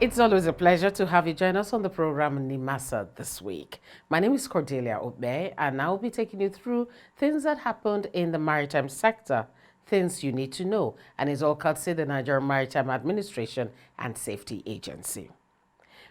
It's always a pleasure to have you join us on the program NIMASA this week. My name is Cordelia Obe, and I'll be taking you through things that happened in the maritime sector, things you need to know, and it's all courtesy the Nigerian Maritime Administration and Safety Agency.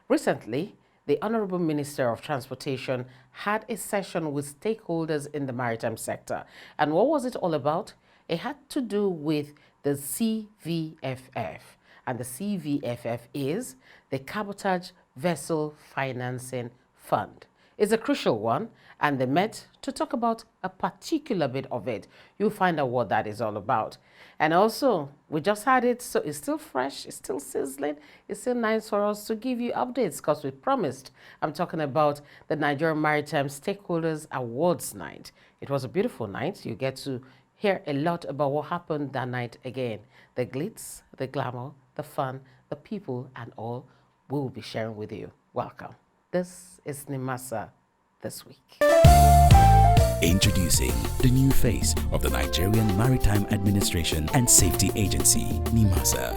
Recently, the Honorable Minister of Transportation had a session with stakeholders in the maritime sector. And what was it all about? It had to do with the CVFF. And the CVFF is the Cabotage Vessel Financing Fund. It's a crucial one, and they met to talk about a particular bit of it. You'll find out what that is all about. And also, we just had it, so it's still fresh, it's still sizzling, it's still nice for us to give you updates because we promised. I'm talking about the Nigerian Maritime Stakeholders Awards Night. It was a beautiful night. You get to hear a lot about what happened that night again. The glitz, the glamour, the fun, the people, and all we will be sharing with you. Welcome. This is NIMASA This Week. Introducing the new face of the Nigerian Maritime Administration and Safety Agency, NIMASA.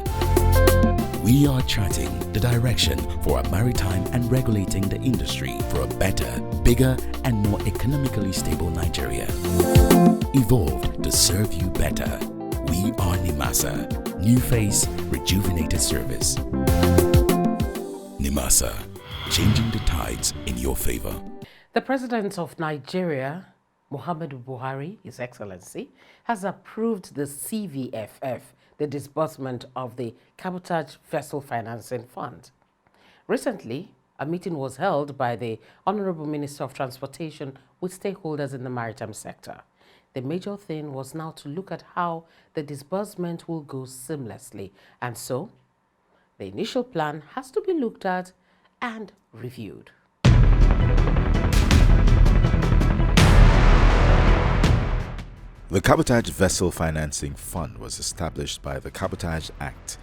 We are charting the direction for a maritime and regulating the industry for a better, bigger, and more economically stable Nigeria. Evolved to serve you better. We are NIMASA. New face, rejuvenated service. NIMASA, changing the tides in your favor. The President of Nigeria, Muhammadu Buhari, His Excellency, has approved the CVFF, the disbursement of the Cabotage Vessel Financing Fund. Recently, a meeting was held by the Honorable Minister of Transportation with stakeholders in the maritime sector. The major thing was now to look at how the disbursement will go seamlessly, and so the initial plan has to be looked at and reviewed. The Cabotage Vessel Financing Fund was established by the Cabotage Act,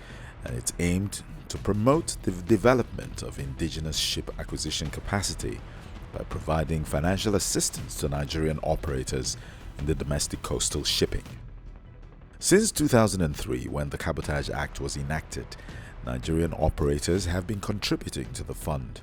and it's aimed to promote the development of indigenous ship acquisition capacity by providing financial assistance to Nigerian operators in the domestic coastal shipping. Since 2003, when the Cabotage Act was enacted, Nigerian operators have been contributing to the fund.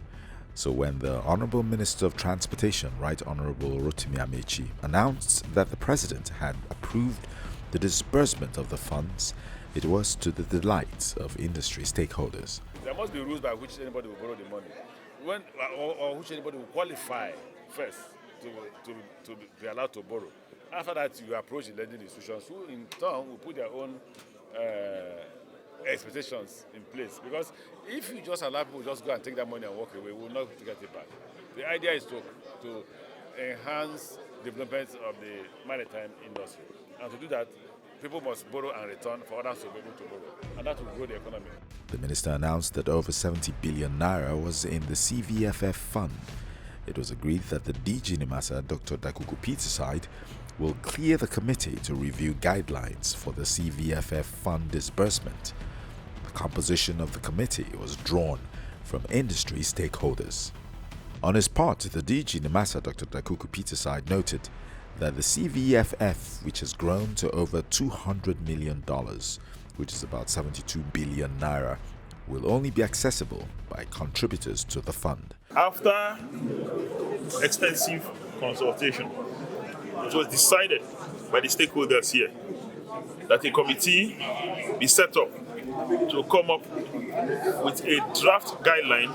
So when the Honorable Minister of Transportation, Right Honorable Rotimi Amechi, announced that the President had approved the disbursement of the funds, it was to the delight of industry stakeholders. There must be rules by which anybody will borrow the money, or which anybody will qualify first to be allowed to borrow. After that, you approach the lending institutions, who in turn will put their own expectations in place, because if you just allow people to just go and take that money and walk away, we will not get it back. The idea is to enhance development of the maritime industry, and to do that, people must borrow and return for others to be able to borrow, and that will grow the economy. The minister announced that over 70 billion naira was in the CVFF fund. It was agreed that the DG NIMASA, Dr. Dakuku Peterside, will clear the committee to review guidelines for the CVFF fund disbursement. The composition of the committee was drawn from industry stakeholders. On his part, the DG NIMASA, Dr. Dakuku Peterside, noted that the CVFF, which has grown to over $200 million, which is about 72 billion naira, will only be accessible by contributors to the fund. After extensive consultation, it was decided by the stakeholders here that a committee be set up to come up with a draft guideline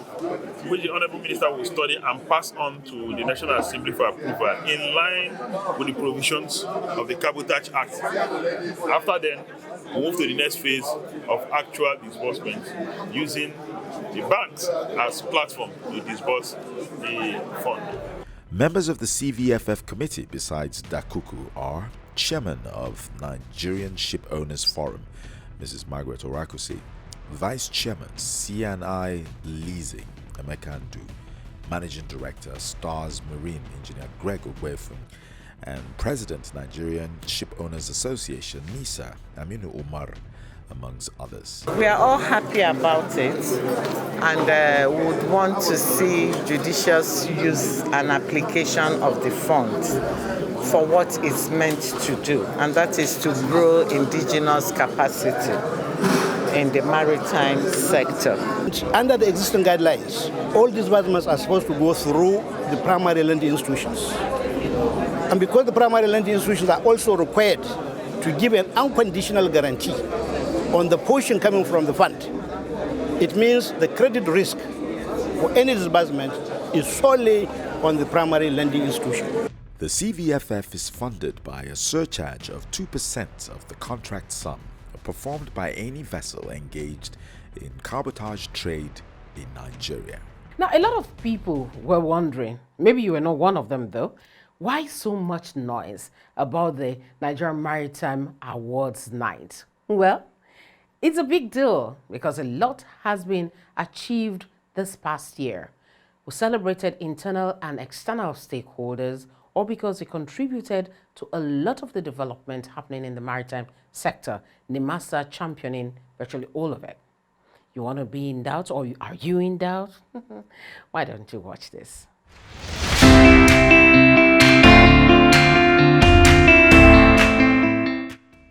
which the Honorable Minister will study and pass on to the National Assembly for approval in line with the provisions of the Cabotage Act. After then, we move to the next phase of actual disbursement using the banks as platform to disburse the fund. Members of the CVFF committee besides Dakuku are Chairman of Nigerian Ship Owners Forum, Mrs. Margaret Orakusi, Vice Chairman, CNI Leasing, Emeka Ndu, Managing Director, Stars Marine, Engineer Greg Ogwefun, and President, Nigerian Ship Owners Association, NISA, Aminu Umar, amongst others. We are all happy about it and would want to see judicious use and application of the fund for what it's meant to do, and that is to grow indigenous capacity in the maritime sector. Under the existing guidelines, all disbursements are supposed to go through the primary lending institutions. And because the primary lending institutions are also required to give an unconditional guarantee on the portion coming from the fund, it means the credit risk for any disbursement is solely on the primary lending institution. The CVFF is funded by a surcharge of 2% of the contract sum performed by any vessel engaged in cabotage trade in Nigeria. Now, a lot of people were wondering, maybe you were not one of them though, why so much noise about the Nigerian Maritime Awards night? Well, it's a big deal because a lot has been achieved this past year. We celebrated internal and external stakeholders, or because they contributed to a lot of the development happening in the maritime sector, NIMASA championing virtually all of it. You want to be in doubt, or are you in doubt? Why don't you watch this?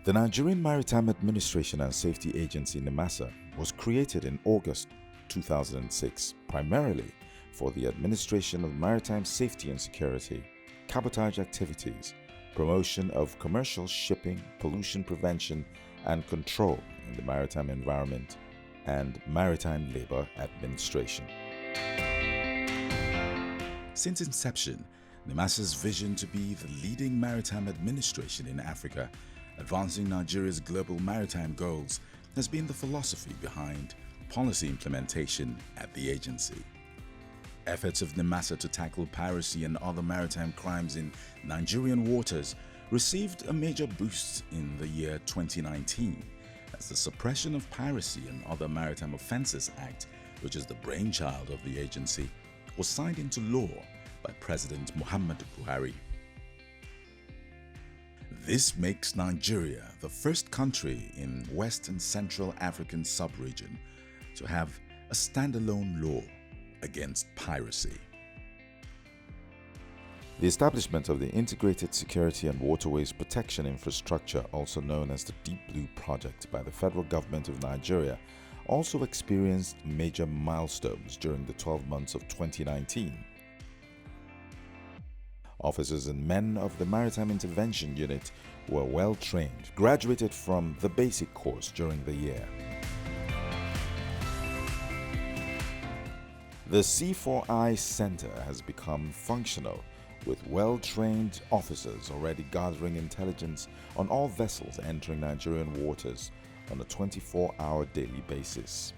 The Nigerian Maritime Administration and Safety Agency NIMASA was created in August 2006 primarily for the administration of maritime safety and security, cabotage activities, promotion of commercial shipping, pollution prevention and control in the maritime environment, and maritime labor administration. Since inception, NIMASA's vision to be the leading maritime administration in Africa, advancing Nigeria's global maritime goals, has been the philosophy behind policy implementation at the agency. Efforts of NIMASA to tackle piracy and other maritime crimes in Nigerian waters received a major boost in the year 2019 as the Suppression of Piracy and Other Maritime Offences Act, which is the brainchild of the agency, was signed into law by President Muhammadu Buhari. This makes Nigeria the first country in West and Central African sub-region to have a standalone law against piracy. The establishment of the Integrated Security and Waterways Protection Infrastructure, also known as the Deep Blue Project by the federal government of Nigeria, also experienced major milestones during the 12 months of 2019. Officers and men of the Maritime Intervention Unit were well trained, graduated from the basic course during the year. The C4I Center has become functional, with well-trained officers already gathering intelligence on all vessels entering Nigerian waters on a 24-hour daily basis.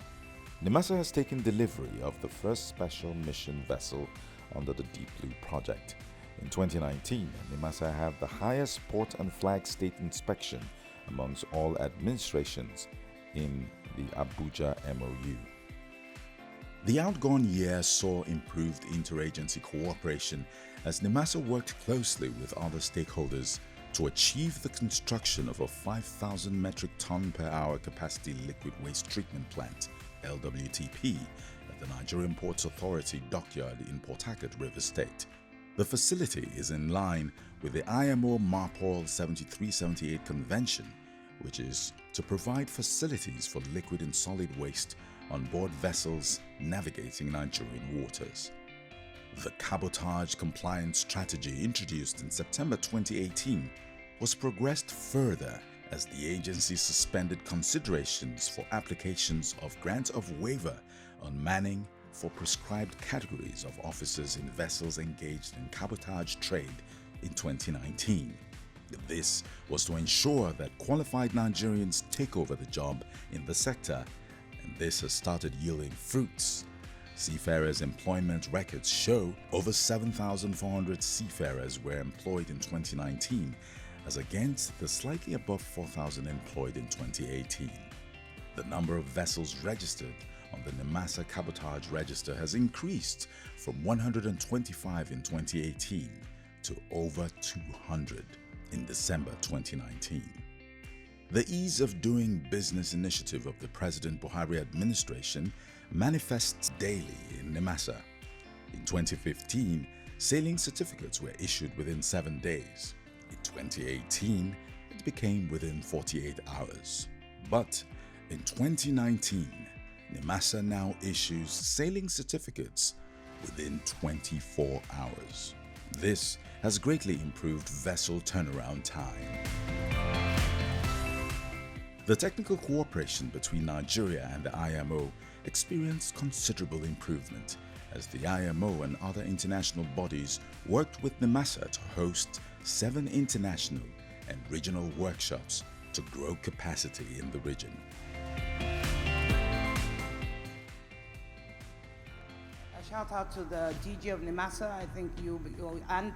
NIMASA has taken delivery of the first special mission vessel under the Deep Blue Project. In 2019, NIMASA had the highest port and flag state inspection amongst all administrations in the Abuja MOU. The outgone year saw improved interagency cooperation as NIMASA worked closely with other stakeholders to achieve the construction of a 5,000 metric ton per hour capacity liquid waste treatment plant, LWTP, at the Nigerian Ports Authority dockyard in Port Harcourt, Rivers State. The facility is in line with the IMO MARPOL 7378 Convention, which is to provide facilities for liquid and solid waste on board vessels navigating Nigerian waters. The cabotage compliance strategy introduced in September 2018 was progressed further as the agency suspended considerations for applications of grant of waiver on manning for prescribed categories of officers in vessels engaged in cabotage trade in 2019. This was to ensure that qualified Nigerians take over the job in the sector, and this has started yielding fruits. Seafarers' employment records show over 7,400 seafarers were employed in 2019, as against the slightly above 4,000 employed in 2018. The number of vessels registered on the NIMASA Cabotage Register has increased from 125 in 2018 to over 200 in December 2019. The Ease of Doing Business initiative of the President Buhari administration manifests daily in NIMASA. In 2015, sailing certificates were issued within 7 days. In 2018, it became within 48 hours. But In 2019, NIMASA now issues sailing certificates within 24 hours. This has greatly improved vessel turnaround time. The technical cooperation between Nigeria and the IMO experienced considerable improvement as the IMO and other international bodies worked with NIMASA to host 7 international and regional workshops to grow capacity in the region. A shout out to the DG of NIMASA, I think you and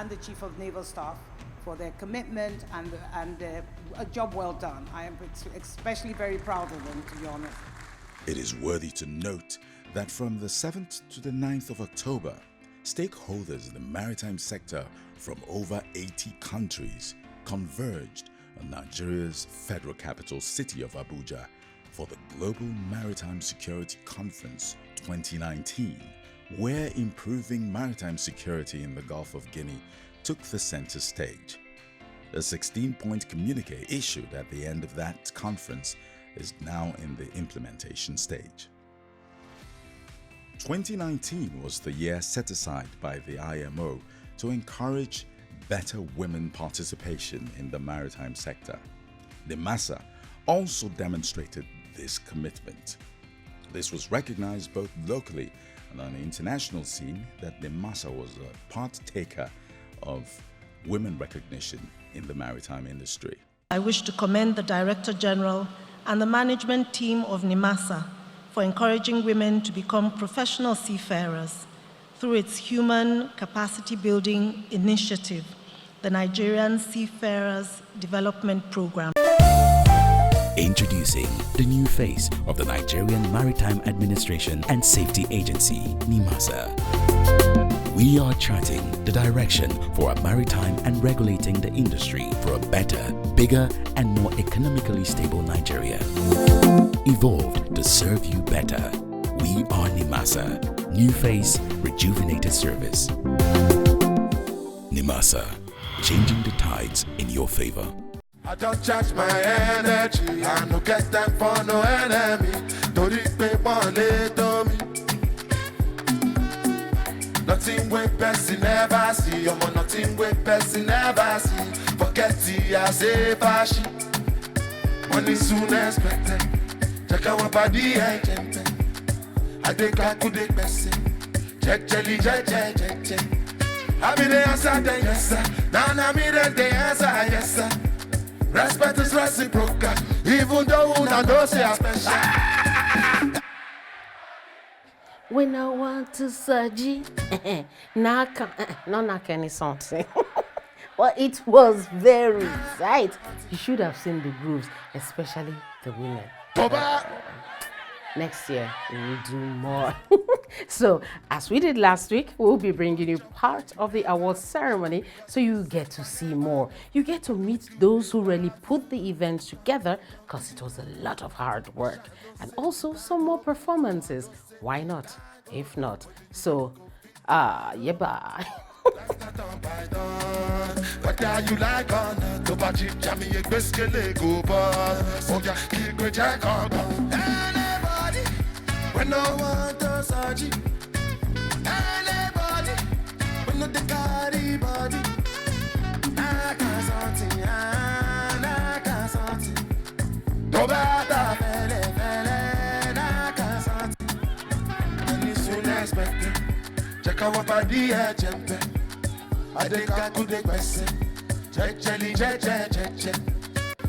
the Chief of Naval Staff for their commitment and a job well done. I am especially very proud of them, to be honest. It is worthy to note that from the 7th to the 9th of October, stakeholders in the maritime sector from over 80 countries converged on Nigeria's federal capital city of Abuja for the Global Maritime Security Conference 2019, where improving maritime security in the Gulf of Guinea took the center stage. A 16-point communique issued at the end of that conference is now in the implementation stage. 2019 was the year set aside by the IMO to encourage better women participation in the maritime sector. NIMASA also demonstrated this commitment. This was recognized both locally and on the international scene that NIMASA was a partaker of women recognition in the maritime industry. I wish to commend the Director General and the management team of NIMASA for encouraging women to become professional seafarers through its Human Capacity Building Initiative, the Nigerian Seafarers Development Program. Introducing the new face of the Nigerian Maritime Administration and Safety Agency, NIMASA. We are charting the direction for a maritime and regulating the industry for a better, bigger, and more economically stable Nigeria. Evolved to serve you better. We are NIMASA. New face, rejuvenated service. NIMASA, changing the tides in your favor. I don't charge my energy. I no get time for no enemy. Don't pay money to me. Nothing with person never see. I'm nothing with person never see. Forget the I say fashion. Money soon expected. Check out my body and jump. I think I could take person. Check jelly, check. I be the answer, then yes sir. Now I be the answer, yes sir. Respect is reciprocal, even though I don't say I'm special. When I want to surgery, not any something. Well, it was very tight. You should have seen the grooves, especially the women. Next year, we will do more. So, as we did last week, we'll be bringing you part of the awards ceremony so you get to see more. You get to meet those who really put the event together because it was a lot of hard work. And also some more performances. Why not? If not. So, yeah, bye. What are you like on the budget? Jammy, a biscuit, go boss. Oh, yeah, keep good jack on. Anybody, when no one does surgery. Anybody, when no the carry body. I can't something, I can't something. No bad, fele, I can't something. And it's soon expected. Check out what body, jump. I think I could take person. Check.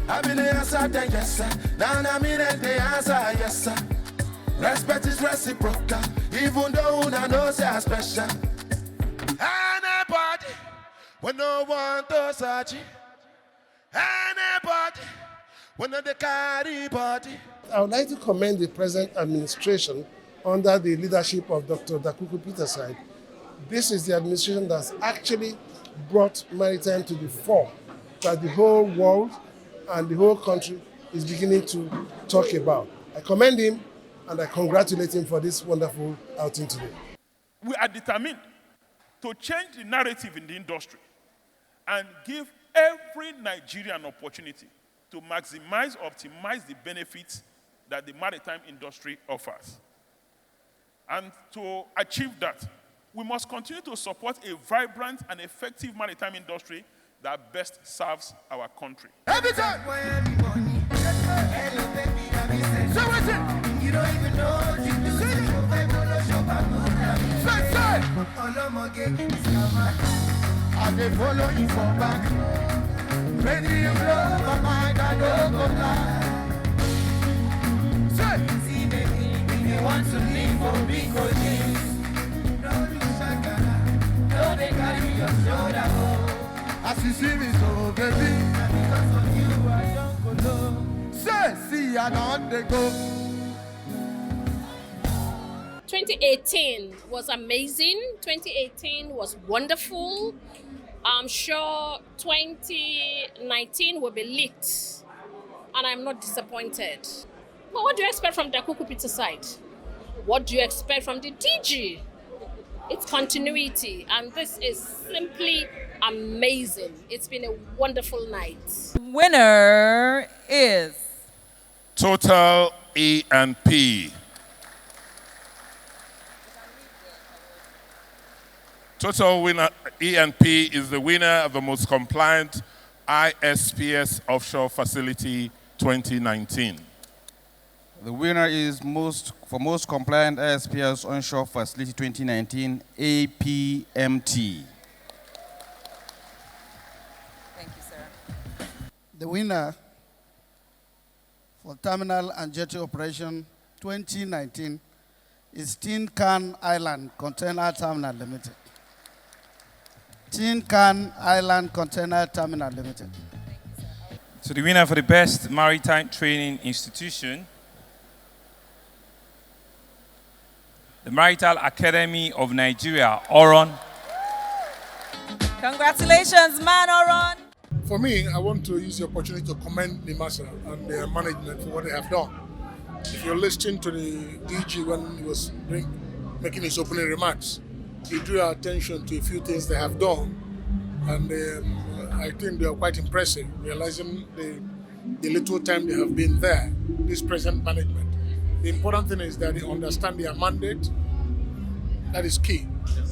I be the answer, then yes sir. Now I mean the answer, yes sir. Respect is reciprocal, even though I know say I'm special. Anybody, when no one does search. Anybody, when no they carry body. I would like to commend the present administration under the leadership of Dr. Dakuku Peterside. This is the administration that's actually brought maritime to the fore that the whole world and the whole country is beginning to talk about. I commend him and I congratulate him for this wonderful outing today. We are determined to change the narrative in the industry and give every Nigerian opportunity to optimize the benefits that the maritime industry offers. And to achieve that, we must continue to support a vibrant and effective maritime industry that best serves our country. Every time. So what's it? You don't even know what you do. I dey follow you from back. When you blow my mind, I don't go blind. See, baby, if you want to live for big things, don't do shakara. Don't they carry your shoulder home. As you see me so, baby, and because of you, I don't go low. Say, see, I don't they go. 2018 was amazing. 2018 was wonderful. I'm sure 2019 will be lit, and I'm not disappointed. But what do you expect from the Dakuku Pizza side? What do you expect from the DG? It's continuity, and this is simply amazing. It's been a wonderful night. Winner is Total E&P. Total winner E&P is the winner of the most compliant ISPS offshore facility 2019. The winner is most compliant ISPS onshore facility 2019 APMT. Thank you, sir. The winner for Terminal and Jetty Operation 2019 is Tin Can Island Container Terminal Limited. Tin Can Island Container Terminal Limited. So the winner for the best maritime training institution, the Maritime Academy of Nigeria, Oron. Congratulations, man, Oron. For me, I want to use the opportunity to commend NIMASA and their management for what they have done. If you're listening to the DG when he was making his opening remarks, he drew our attention to a few things they have done, and I think they are quite impressive, realizing the little time they have been there, this present management. The important thing is that they understand their mandate. That is key,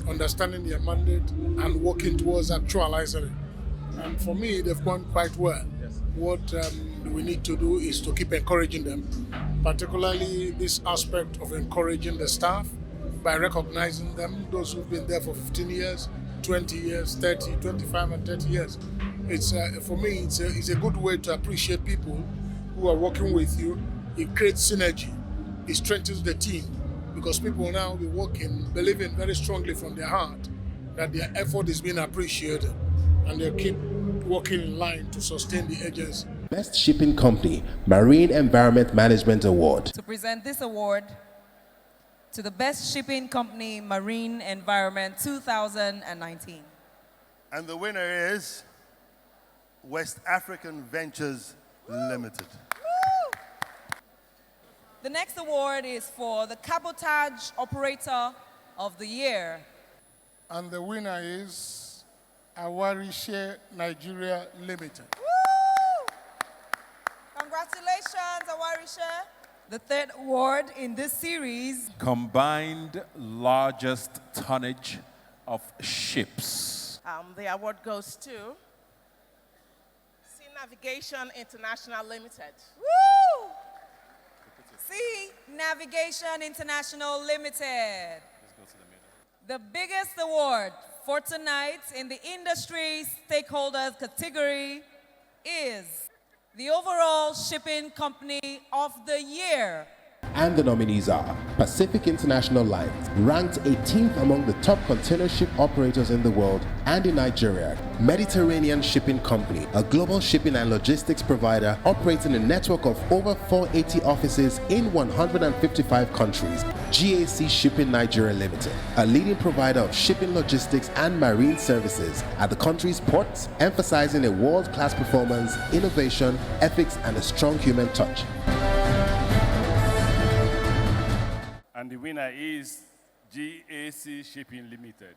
understanding their mandate and working towards actualizing it. And for me, they've gone quite well. What we need to do is to keep encouraging them, particularly this aspect of encouraging the staff by recognizing them, those who've been there for 15 years, 20 years, 30, 25 and 30 years. It's for me, it's a good way to appreciate people who are working with you. It creates synergy. It strengthens the team because people now will be working, believing very strongly from their heart that their effort is being appreciated, and they'll keep working in line to sustain the agency. Best Shipping Company Marine Environment Management Award. To present this award to the Best Shipping Company Marine Environment 2019. And the winner is West African Ventures Limited. Woo! The next award is for the Cabotage Operator of the Year. And the winner is Awarishe Nigeria Limited. Woo! Congratulations, Awarishe. The third award in this series. Combined largest tonnage of ships. The award goes to Sea Navigation International Limited. Woo! Sea Navigation International Limited. The biggest award for tonight in the industry stakeholders category is the overall shipping company of the year. And the nominees are Pacific International Lines, ranked 18th among the top container ship operators in the world and in Nigeria. Mediterranean Shipping Company, a global shipping and logistics provider operating a network of over 480 offices in 155 countries. GAC Shipping Nigeria Limited, a leading provider of shipping logistics and marine services at the country's ports, emphasizing a world-class performance, innovation, ethics, and a strong human touch. And the winner is GAC Shipping Limited.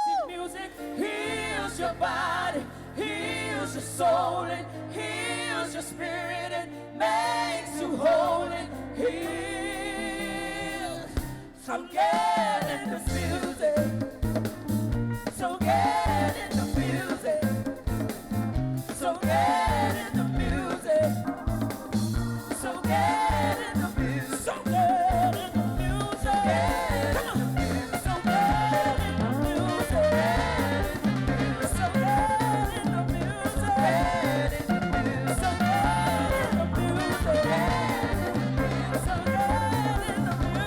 See, music heals your body, heals your soul, and heals your spirit, and makes you whole and heals. So get in the music. So get in the music. So get in the music. So get in the music. So get in the music. Come on. So get in the music. So get in the music. So get in the music.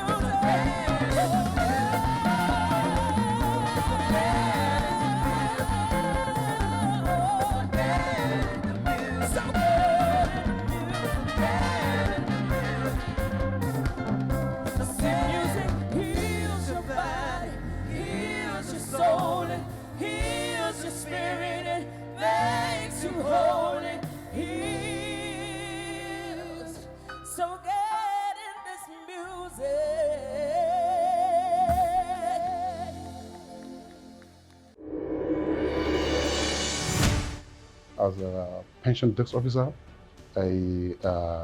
So get in the music heals your body, heals your soul, and heals your spirit, and makes you whole and heals. So get in this music. As a pension desk officer, I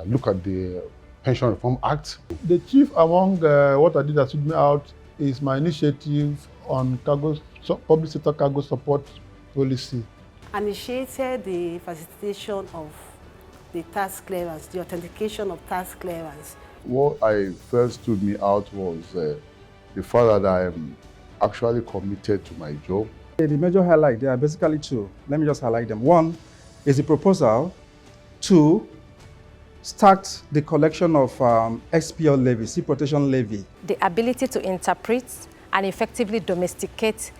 look at the Pension Reform Act. The chief among what I did that stood me out is my initiative on public sector cargo support policy. Initiated the facilitation of the tax clearance, the authentication of tax clearance. What I first stood me out was the fact that I am actually committed to my job. The major highlight, there are basically two. Let me just highlight them. One is the proposal to start the collection of SPL levy, sea protection levy. The ability to interpret and effectively domesticate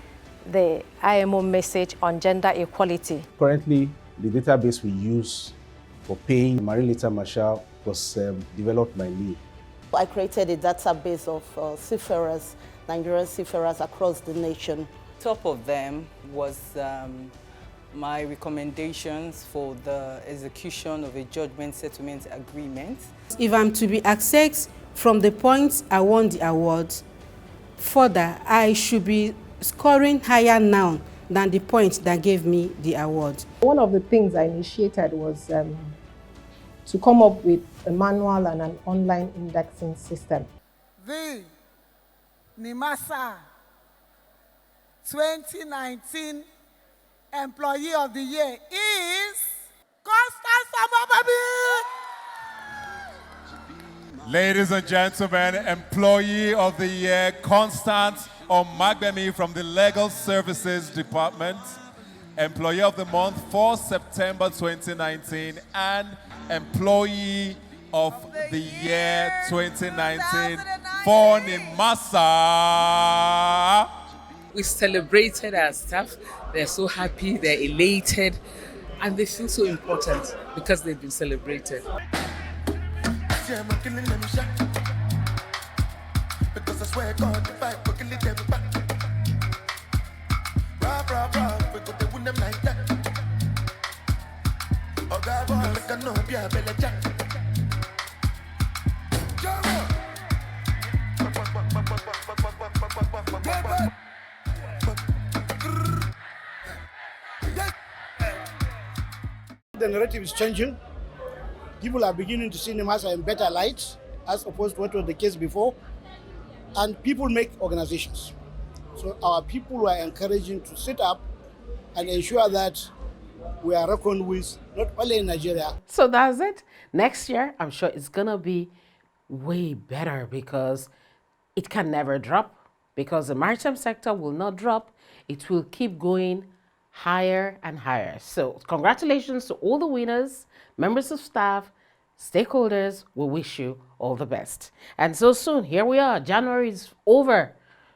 the IMO message on gender equality. Currently, the database we use for paying Marine Litter Marshal was developed by me. I created a database of seafarers, Nigerian seafarers across the nation. Top of them was my recommendations for the execution of a judgment settlement agreement. If I'm to be accessed from the points I won the award, further, I should be scoring higher now than the point that gave me the award. One of the things I initiated was to come up with a manual and an online indexing system. The NIMASA 2019 Employee of the Year is Constance Amababi. Ladies and gentlemen, Employee of the Year, Constance Omagbemi from the Legal Services Department. Employee of the Month for September 2019 and Employee of the Year 2019 for NIMASA. We celebrated our staff. They're so happy, they're elated, and they feel so important because they've been celebrated. Because I swear God, if I could kill it, them back. We go to win them like that. Oh God, boy, make a no be a bella jack. The narrative is changing. People are beginning to see NIMASA in better light as opposed to what was the case before. And people make organizations. So our people are encouraging to sit up and ensure that we are reckoned with not only in Nigeria. So that's it. Next year, I'm sure it's going to be way better because it can never drop, because the maritime sector will not drop. It will keep going higher and higher. So congratulations to all the winners, members of staff, stakeholders. We wish you all the best. And so soon, here we are. January is over.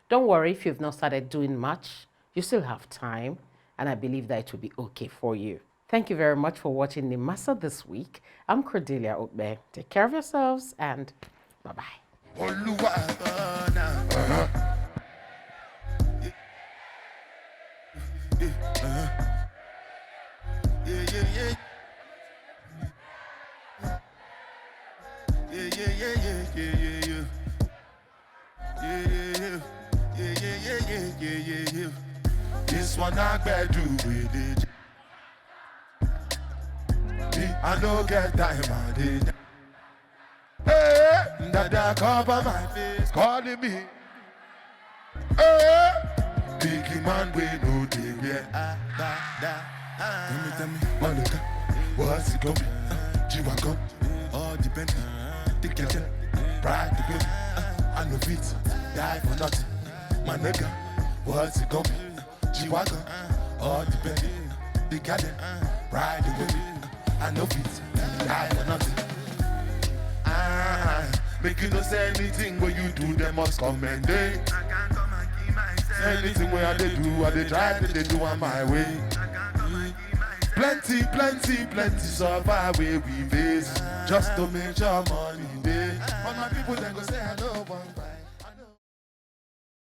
Don't worry if you've not started doing much. You still have time, and I believe that it will be okay for you. Thank you very much for watching NIMASA this week. I'm Cordelia Okbe. Take care of yourselves, and bye-bye. This one I better do with it. I don't get time on it. Hey, Dada cover my face, calling me. Hey, big man we know the way. Tell me, Monica, what's it gonna be? G-Wagon, all depend. Take your time, ride the baby. I know it, die for nothing. My nigga, what's it gonna be? G-Wagon, all depend. They got it, ride the baby. I know it, die for nothing. Make you not say anything when you do, they must commendate. Say anything where I they try to they do on my way. Plenty survive where we face just to make sure money day. All my people then go say hello.